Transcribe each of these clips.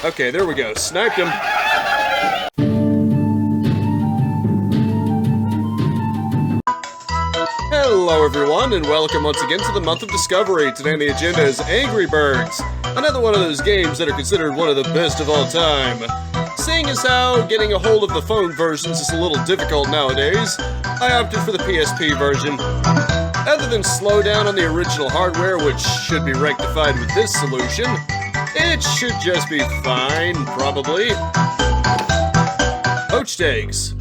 Okay, there we go. Sniped him. Hello everyone, and welcome once again to the month of Discovery. Today on the agenda is Angry Birds, another one of those games that are considered one of the best of all time. Seeing as how getting a hold of the phone versions is a little difficult nowadays, I opted for the PSP version. Other than slow down on the original hardware, which should be rectified with this solution, it should just be fine, probably. Poached eggs.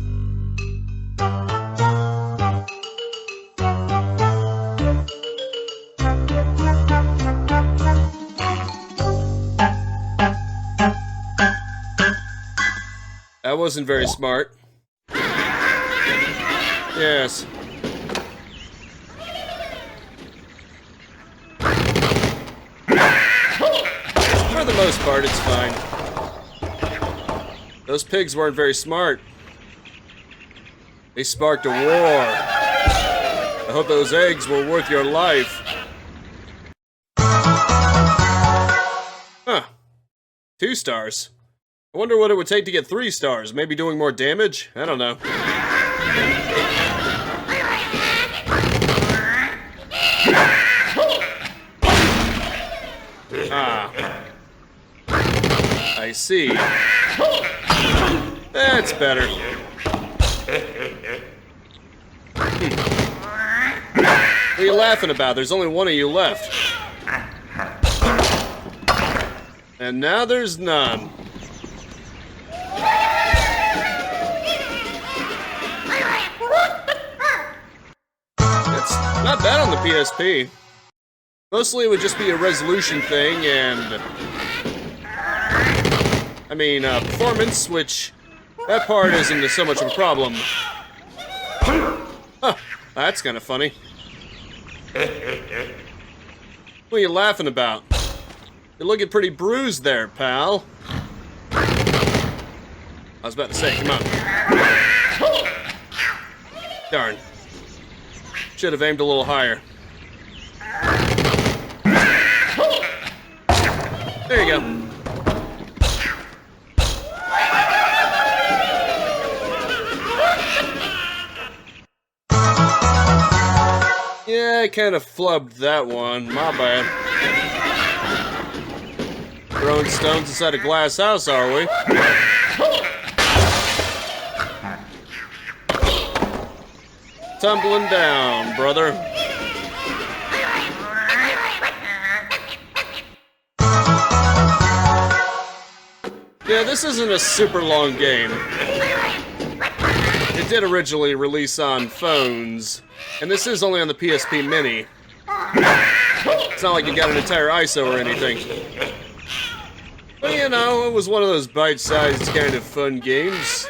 That wasn't very smart. Yes. For the most part, it's fine. Those pigs weren't very smart. They sparked a war. I hope those eggs were worth your life. Huh. 2 stars. I wonder what it would take to get 3 stars. Maybe doing more damage? I don't know. Ah. I see. That's better. What are you laughing about? There's only one of you left. And now there's none. It's not bad on the PSP. Mostly it would just be a resolution thing and... performance, which... that part isn't so much of a problem. Huh, that's kind of funny. What are you laughing about? You're looking pretty bruised there, pal. I was about to say, come on. Darn. Should have aimed a little higher. There you go. Yeah, I kind of flubbed that one. My bad. Throwing stones inside a glass house, are we? Tumbling down, brother. Yeah, this isn't a super long game. It did originally release on phones, and this is only on the PSP Mini. It's not like you got an entire ISO or anything. But you know, it was one of those bite-sized kind of fun games.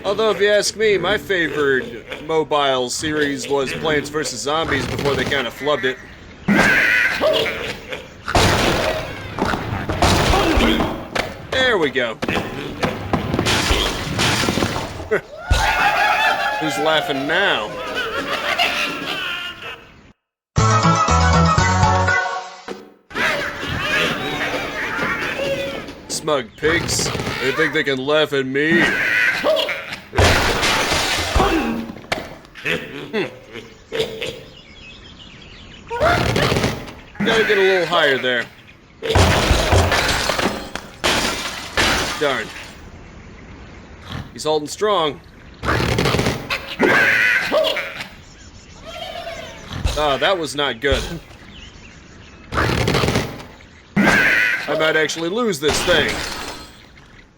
Although, if you ask me, my favorite mobile series was Plants vs. Zombies before they kind of flubbed it. There we go. Who's laughing now? Smug pigs. They think they can laugh at me. Gotta get a little higher there. Darn. He's holding strong. Oh, that was not good. I might actually lose this thing.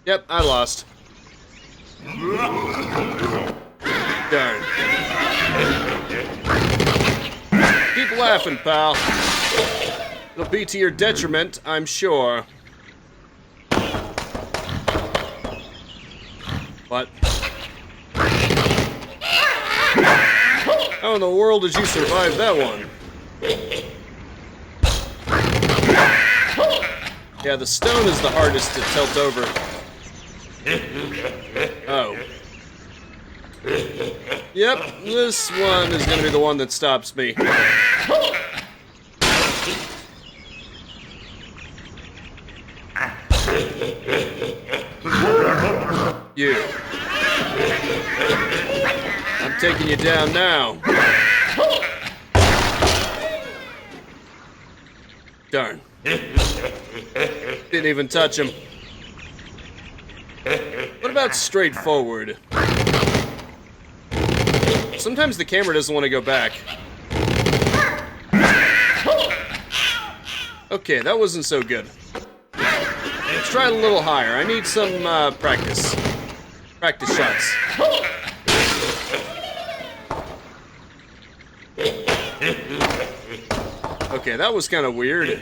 Yep, I lost. Darn. Keep laughing, pal. It'll be to your detriment, I'm sure. What? How in the world did you survive that one? Yeah, the stone is the hardest to tilt over. Oh. Yep, this one is gonna be the one that stops me. You. I'm taking you down now. Darn. Didn't even touch him. What about straightforward? Sometimes the camera doesn't want to go back. Okay, that wasn't so good. Let's try it a little higher. I need some practice. Practice shots. Okay, that was kind of weird.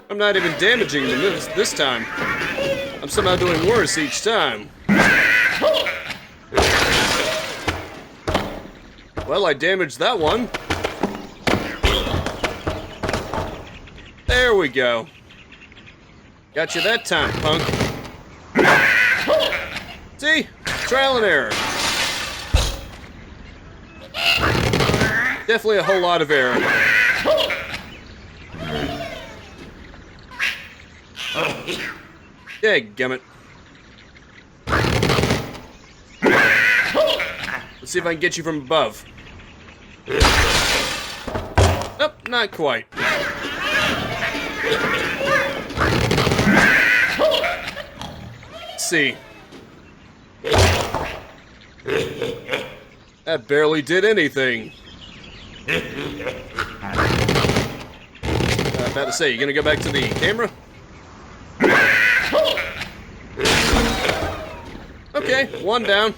I'm not even damaging them this time. I'm somehow doing worse each time. Well, I damaged that one. There we go. Got you that time, punk. See? Trial and error. Definitely a whole lot of error. Dadgummit. Let's see if I can get you from above. Nope, not quite. Let's see. That barely did anything. About to say, you gonna go back to the camera? Okay, one down.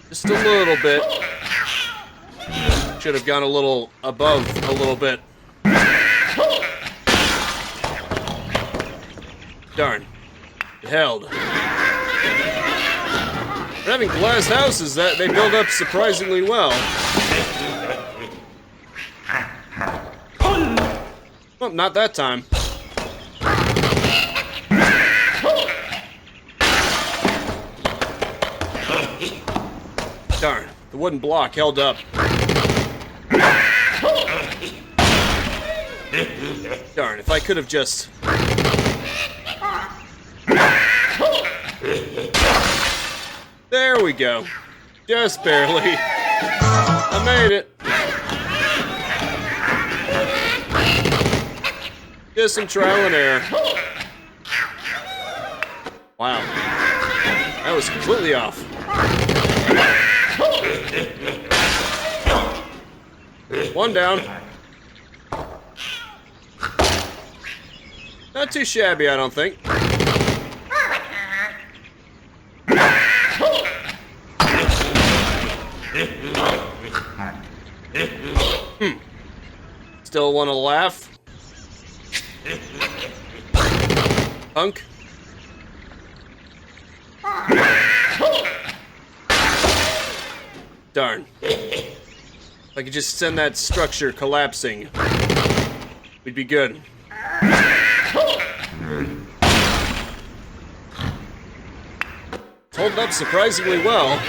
Just a little bit. Should have gone a little above a little bit. Darn. It held. But having glass houses, that they build up surprisingly well. Well, not that time. Darn, the wooden block held up. Darn, if I could have just... There we go. Just barely. I made it. Just some trial and error. Wow. That was completely off. One down. Not too shabby, I don't think. Still want to laugh? Punk? Darn. If I could just send that structure collapsing, we'd be good. It's holding up surprisingly well.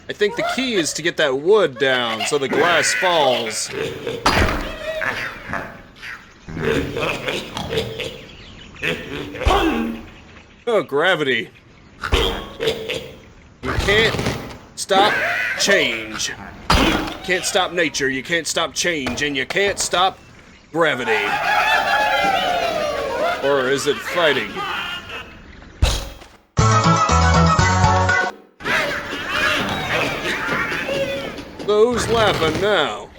I think the key is to get that wood down so the glass falls. Oh, gravity. You can't stop change. You can't stop nature, you can't stop change, and you can't stop gravity. Or is it fighting? So who's laughing now?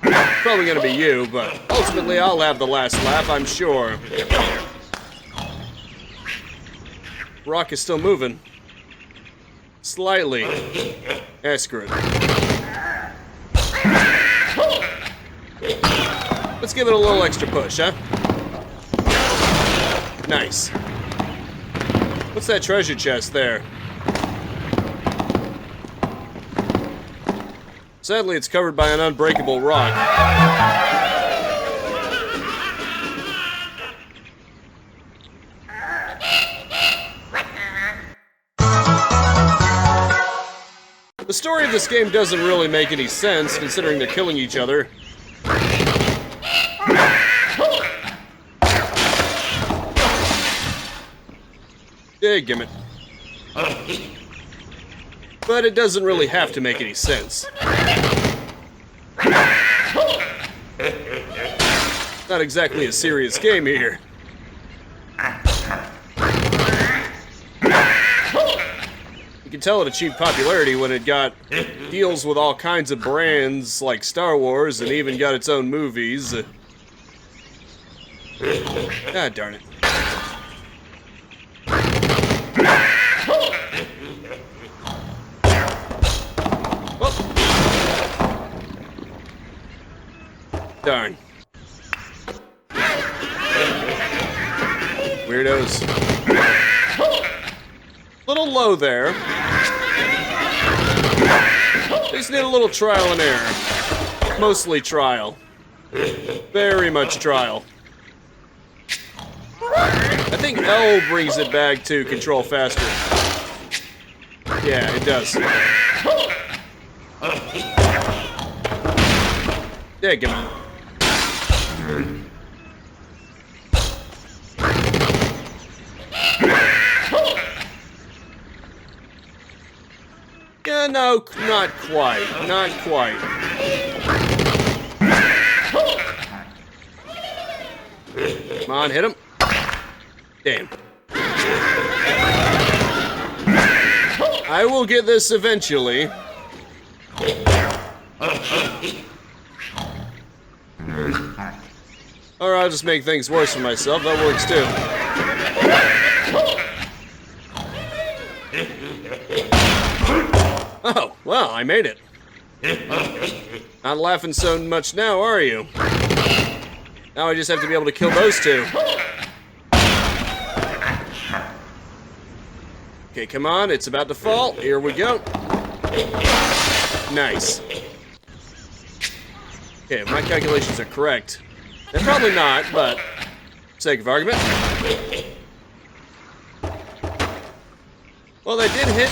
Probably gonna be you, but ultimately I'll have the last laugh, I'm sure. Rock is still moving. Slightly. Screw it. Let's give it a little extra push, huh? Nice. What's that treasure chest there? Sadly, it's covered by an unbreakable rock. The story of this game doesn't really make any sense, considering they're killing each other. Daggum it. But it doesn't really have to make any sense. Not exactly a serious game here. You can tell it achieved popularity when it got deals with all kinds of brands like Star Wars and even got its own movies. God darn it. Darn. Weirdos. Little low there. Just need a little trial and error. Mostly trial. Very much trial. I think L brings it back to control faster. Yeah, it does. Yeah, give me. Yeah, no, not quite. Not quite. Come on, hit him. Damn. I will get this eventually. Or I'll just make things worse for myself. That works too. Oh, well, I made it. Not laughing so much now, are you? Now I just have to be able to kill those two. Okay, come on, it's about to fall. Here we go. Nice. Okay, if my calculations are correct. They're probably not, but for sake of argument. Well, they did hit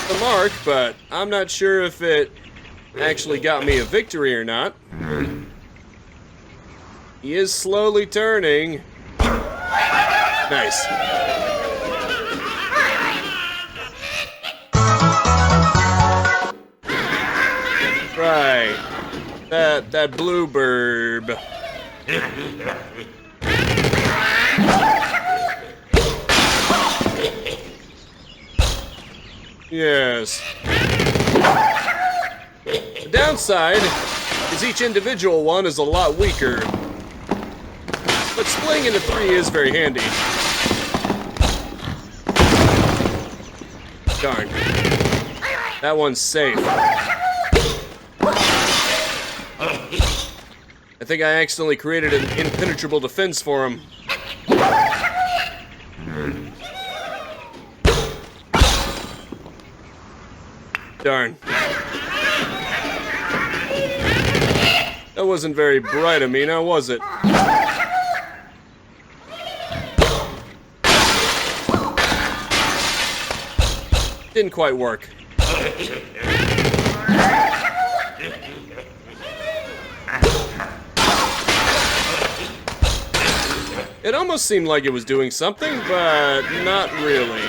the mark, but I'm not sure if it actually got me a victory or not. He is slowly turning. Nice. Right. That blue burb. Yes. The downside is each individual one is a lot weaker. But splitting into 3 is very handy. Darn. That one's safe. I think I accidentally created an impenetrable defense for him. Darn. That wasn't very bright of me, now was it? Didn't quite work. It almost seemed like it was doing something, but not really.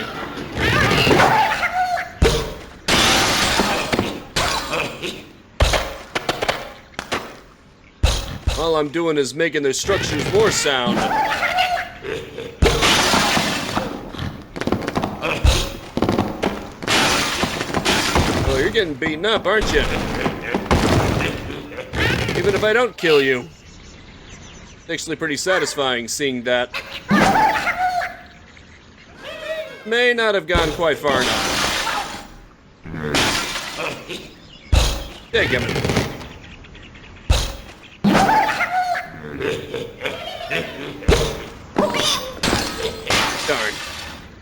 All I'm doing is making their structures more sound. Well, you're getting beaten up, aren't you? Even if I don't kill you. It's actually pretty satisfying seeing that. May not have gone quite far enough. Daggum it. Darn.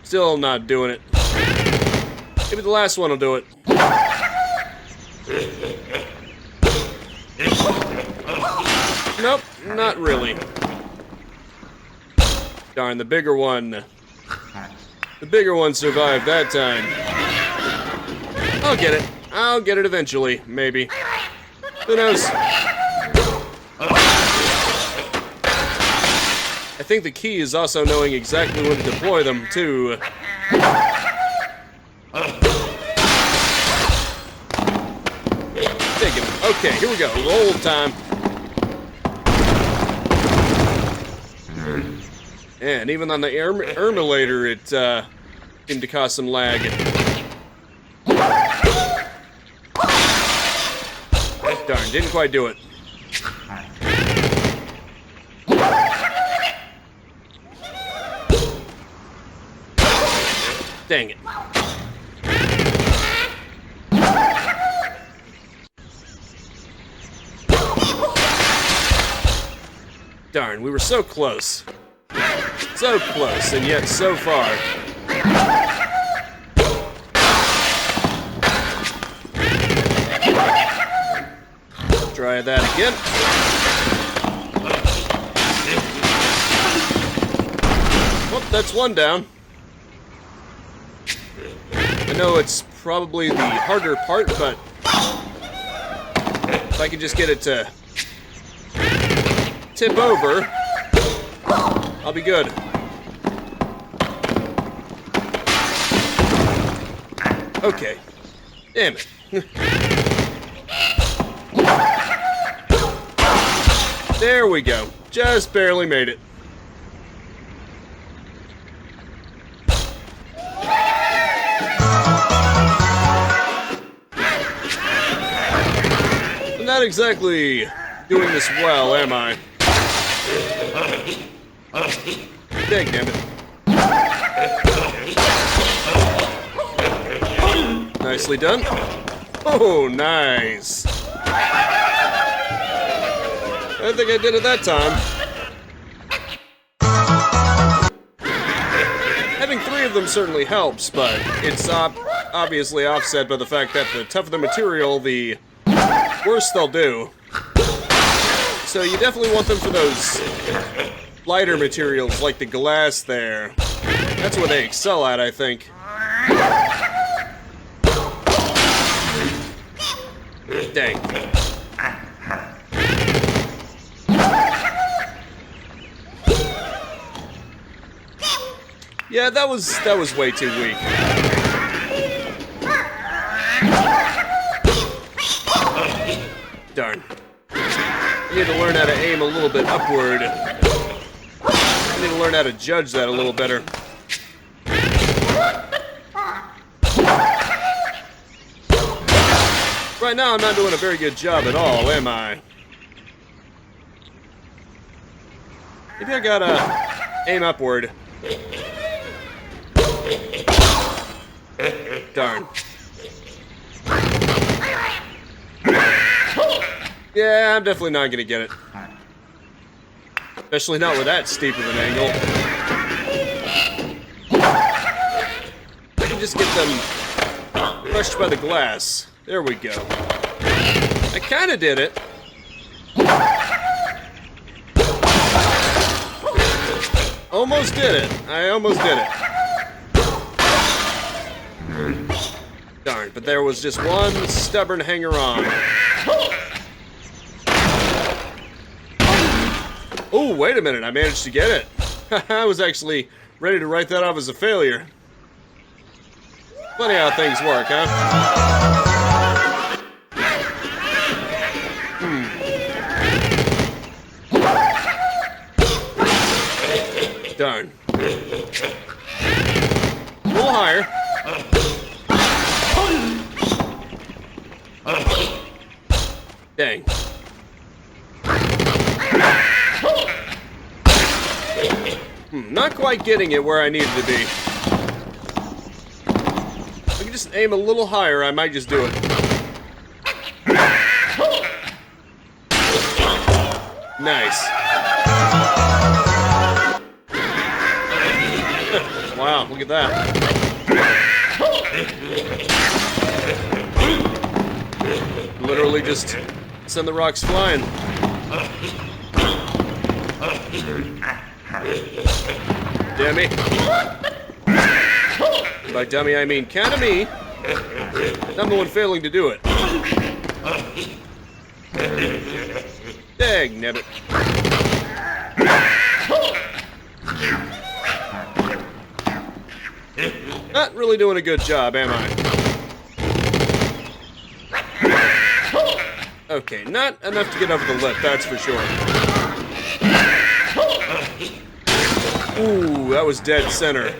Still not doing it. Maybe the last one will do it. Nope, not really. Darn, the bigger one. The bigger one survived that time. I'll get it. I'll get it eventually, maybe. Who knows? I think the key is also knowing exactly when to deploy them, too. Taking it. Okay, here we go. Roll time. And even on the emulator, it seemed to cause some lag. Darn, didn't quite do it. Dang it. Darn, we were so close. So close, and yet so far. Try that again. Oh, that's one down. I know it's probably the harder part, but if I can just get it to tip over, I'll be good. Okay. Damn it. There we go. Just barely made it. I'm not exactly doing this well, am I? Dang, damn it. Nicely done. Oh, nice. I think I did it that time. Having three of them certainly helps, but it's obviously offset by the fact that the tougher the material, the worse they'll do. So you definitely want them for those lighter materials, like the glass there. That's what they excel at, I think. Dang. Yeah, that was way too weak. Darn. I need to learn how to aim a little bit upward. I need to learn how to judge that a little better. Right now, I'm not doing a very good job at all, am I? Maybe I gotta aim upward. Darn. Yeah, I'm definitely not gonna get it. Especially not with that steep of an angle. I can just get them crushed by the glass. There we go. I kinda did it. Almost did it. I almost did it. Darn, but there was just one stubborn hanger-on. Oh, wait a minute, I managed to get it. I was actually ready to write that off as a failure. Funny how things work, huh? Darn. A little higher. Dang. Not quite getting it where I needed to be. If I can just aim a little higher, I might just do it. Nice. Wow, look at that. Literally just send the rocks flying. Dummy. By dummy, I mean count me. I'm the one failing to do it. Dang, nabbit. Not really doing a good job, am I? Okay, not enough to get over the lip, that's for sure. Ooh, that was dead center.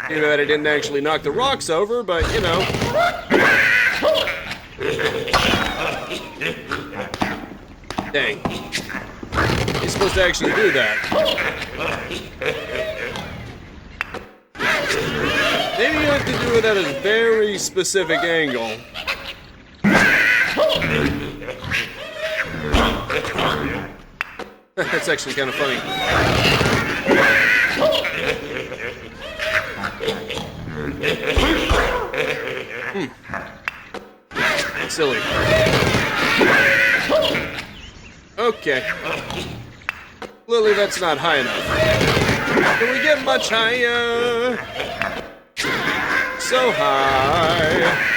Too bad I didn't actually knock the rocks over, but, you know. Dang. You're supposed to actually do that. Maybe you have to do it at a very specific angle. That's actually kind of funny. Silly. Okay. Clearly that's not high enough. Can we get much higher? So high.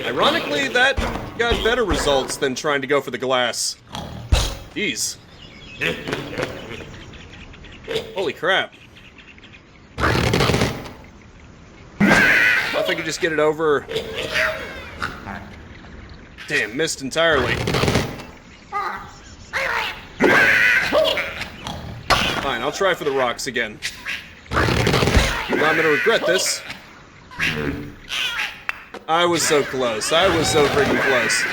Ironically, that got better results than trying to go for the glass. Jeez. Holy crap. If I could just get it over. Damn, missed entirely. Fine, I'll try for the rocks again. Now I'm gonna regret this. I was so close. I was so freaking close.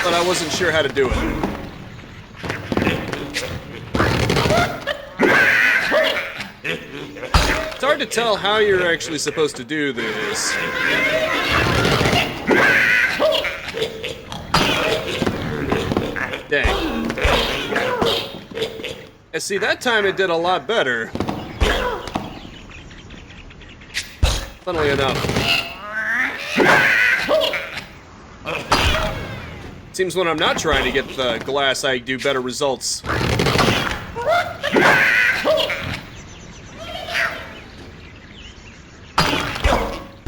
But I wasn't sure how to do it. It's hard to tell how you're actually supposed to do this. Dang. And see, that time it did a lot better. Funnily enough. Seems when I'm not trying to get the glass, I do better results.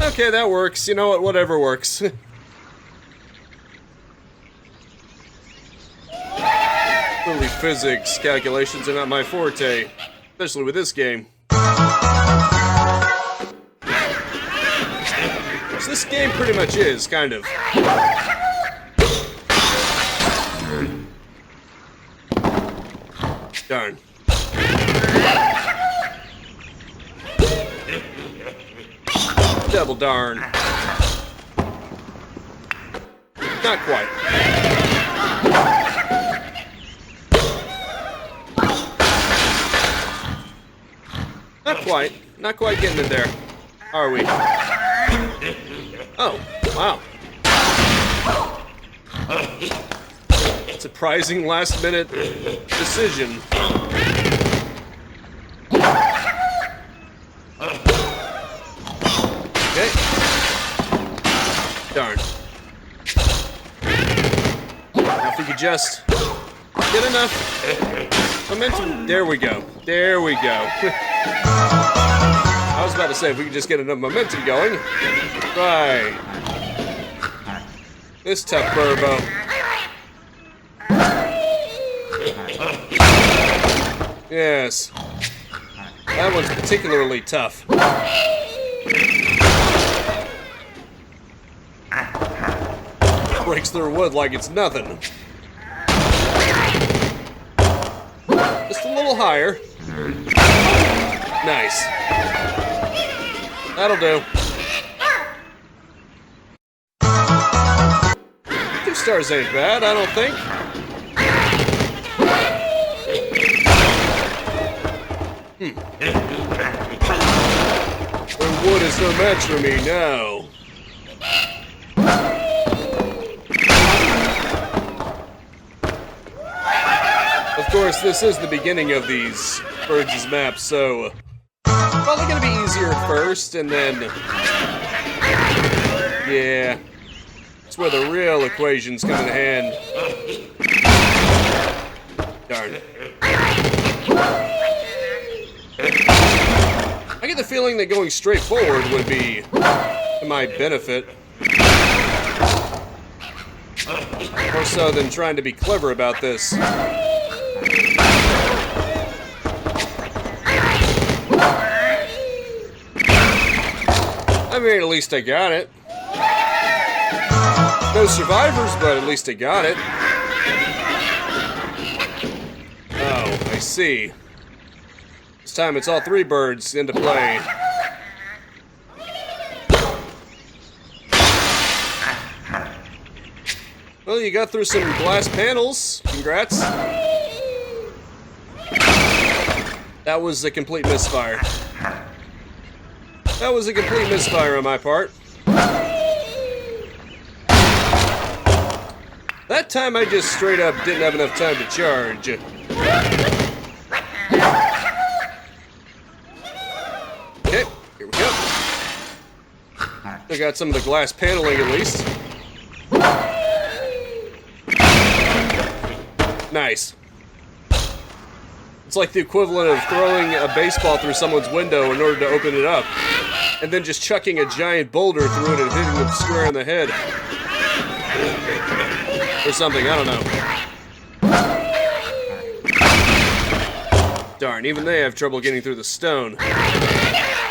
Okay, that works. You know what? Whatever works. Clearly physics calculations are not my forte, especially with this game. So this game pretty much is, kind of. Darn. Double darn. Not quite. Not quite. Not quite getting it there. Are we? Oh, wow. Surprising last-minute decision. Okay. Darn. Now if we could just get enough momentum. There we go. There we go. I was about to say, if we could just get enough momentum going. Right. This tough burbo. Yes. That one's particularly tough. Breaks through wood like it's nothing. Just a little higher. Nice. That'll do. 2 stars ain't bad, I don't think. The wood is no match for me now. Of course, this is the beginning of these Birds' maps, so probably gonna be easier at first, and then yeah, that's where the real equations come in hand. Darn. I get the feeling that going straight forward would be to my benefit. More so than trying to be clever about this. I mean, at least I got it. No survivors, but at least I got it. Oh, I see. This time it's all three birds into play. Well, you got through some glass panels. Congrats. That was a complete misfire. That was a complete misfire on my part. That time I just straight up didn't have enough time to charge. Okay, here we go. I got some of the glass paneling at least. Nice. It's like the equivalent of throwing a baseball through someone's window in order to open it up, and then just chucking a giant boulder through it and hitting them square in the head. Or something, I don't know. Darn, even they have trouble getting through the stone.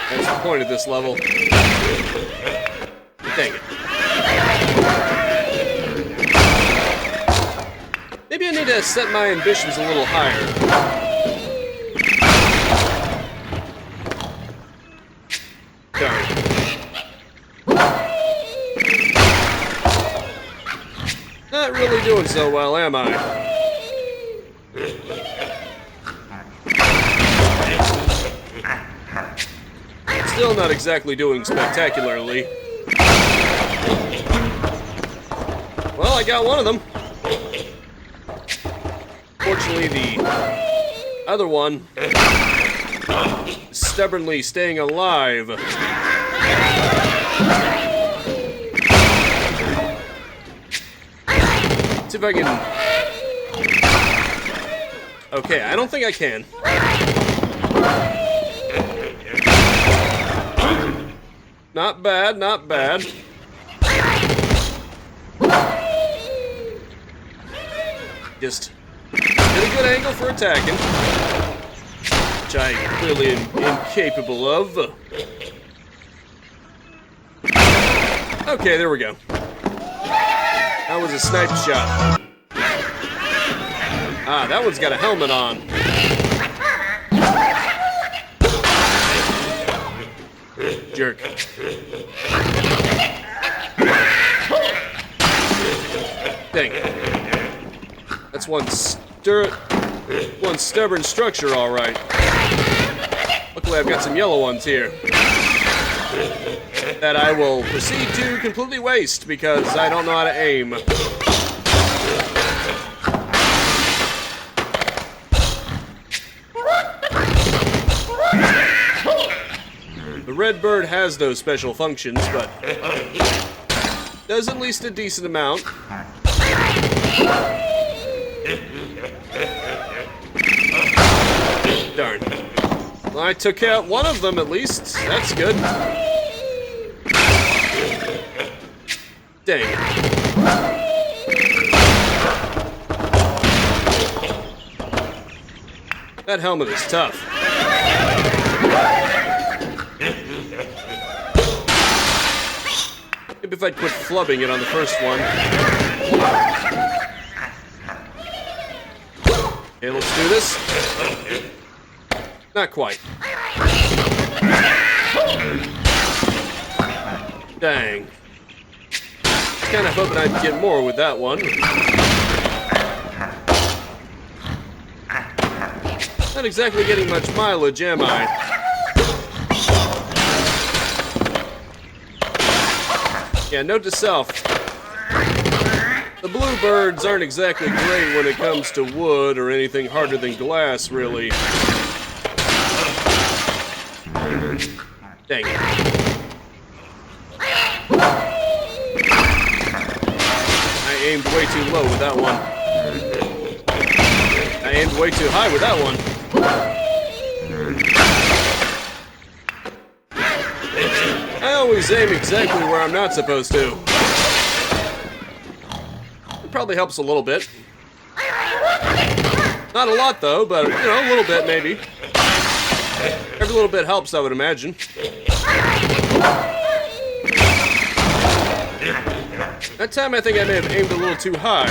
That's the point of this level. Dang it. Maybe I need to set my ambitions a little higher. Darn. Not really doing so well, am I? Still not exactly doing spectacularly. Well, I got one of them. Fortunately, the other one is stubbornly staying alive. See if I can... Okay, I don't think I can. Not bad, not bad. Just get a good angle for attacking, which I clearly am incapable of. Okay, there we go. That was a sniper shot. Ah, that one's got a helmet on. Jerk. Dang it. That's one stubborn structure, all right. Luckily, I've got some yellow ones here that I will proceed to completely waste because I don't know how to aim. The red bird has those special functions, but does at least a decent amount. Darn. Well, I took out one of them at least. That's good. Dang it. That helmet is tough. Maybe if I'd quit flubbing it on the first one. Okay, let's do this. Not quite. Dang. Kind of hoping I'd get more with that one. Not exactly getting much mileage, am I? Yeah, note to self. The bluebirds aren't exactly great when it comes to wood or anything harder than glass, really. Dang it. I aimed way too low with that one. I aimed way too high with that one. always aim exactly where I'm not supposed to. It probably helps a little bit. Not a lot though, but you know, a little bit maybe. Every little bit helps, I would imagine. That time I think I may have aimed a little too high.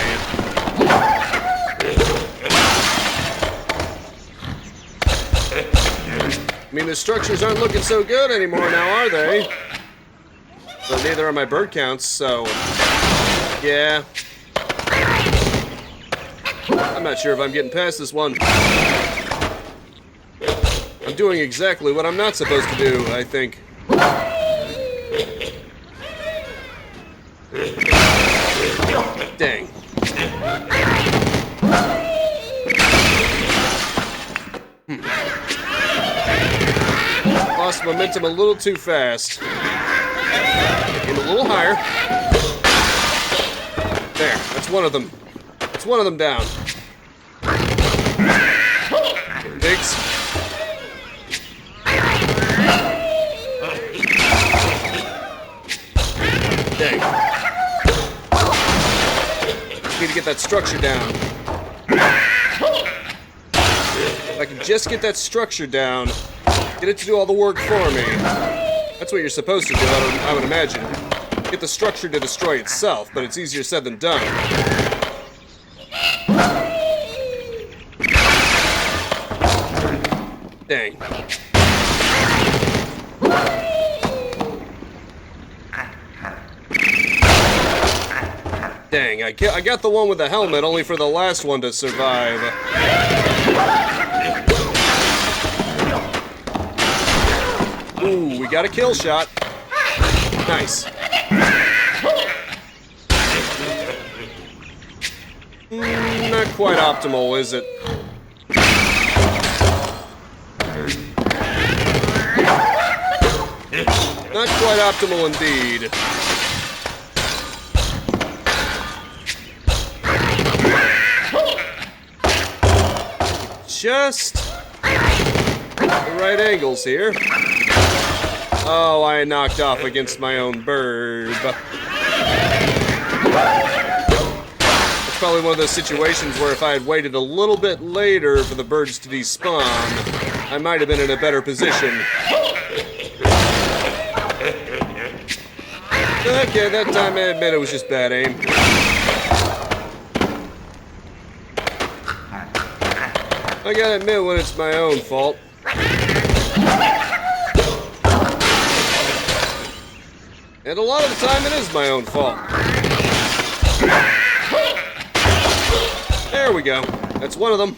I mean, the structures aren't looking so good anymore now, are they? But neither are my bird counts, so... yeah. I'm not sure if I'm getting past this one. I'm doing exactly what I'm not supposed to do, I think. Dang. Lost momentum a little too fast. Aim a little higher. There, that's one of them. That's one of them down. Pigs. Dang. Need to get that structure down. If I can just get that structure down, get it to do all the work for me. That's what you're supposed to do, I would imagine. Get the structure to destroy itself, but it's easier said than done. Dang. Dang, I got the one with the helmet, only for the last one to survive. Ooh, we got a kill shot. Nice. Not quite optimal, is it? Not quite optimal indeed. Just the right angles here. Oh, I knocked off against my own bird. It's probably one of those situations where if I had waited a little bit later for the birds to despawn, I might have been in a better position. Okay, that time I admit it was just bad aim. I gotta admit when it's my own fault. And a lot of the time it is my own fault. There we go. That's one of them.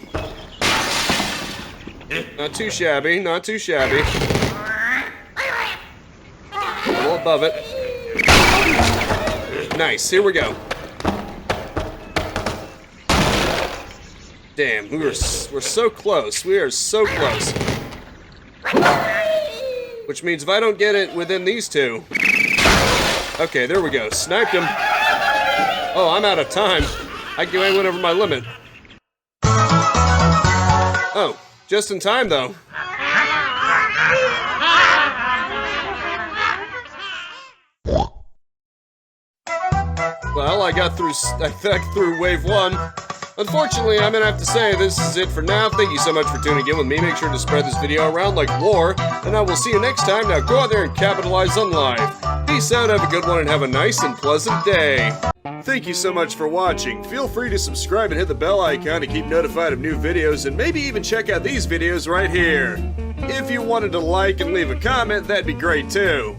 Not too shabby, not too shabby. A little above it. Nice, here we go. Damn, we're so close. We are so close. Which means if I don't get it within these two... Okay, there we go. Sniped him. Oh, I'm out of time. I went over my limit. Oh, just in time, though. Well, I got through wave one. Unfortunately, I'm gonna have to say this is it for now. Thank you so much for tuning in with me. Make sure to spread this video around like war, and I will see you next time. Now go out there and capitalize on life. Peace out, have a good one, and have a nice and pleasant day. Thank you so much for watching. Feel free to subscribe and hit the bell icon to keep notified of new videos, and maybe even check out these videos right here. If you wanted to like and leave a comment, that'd be great too.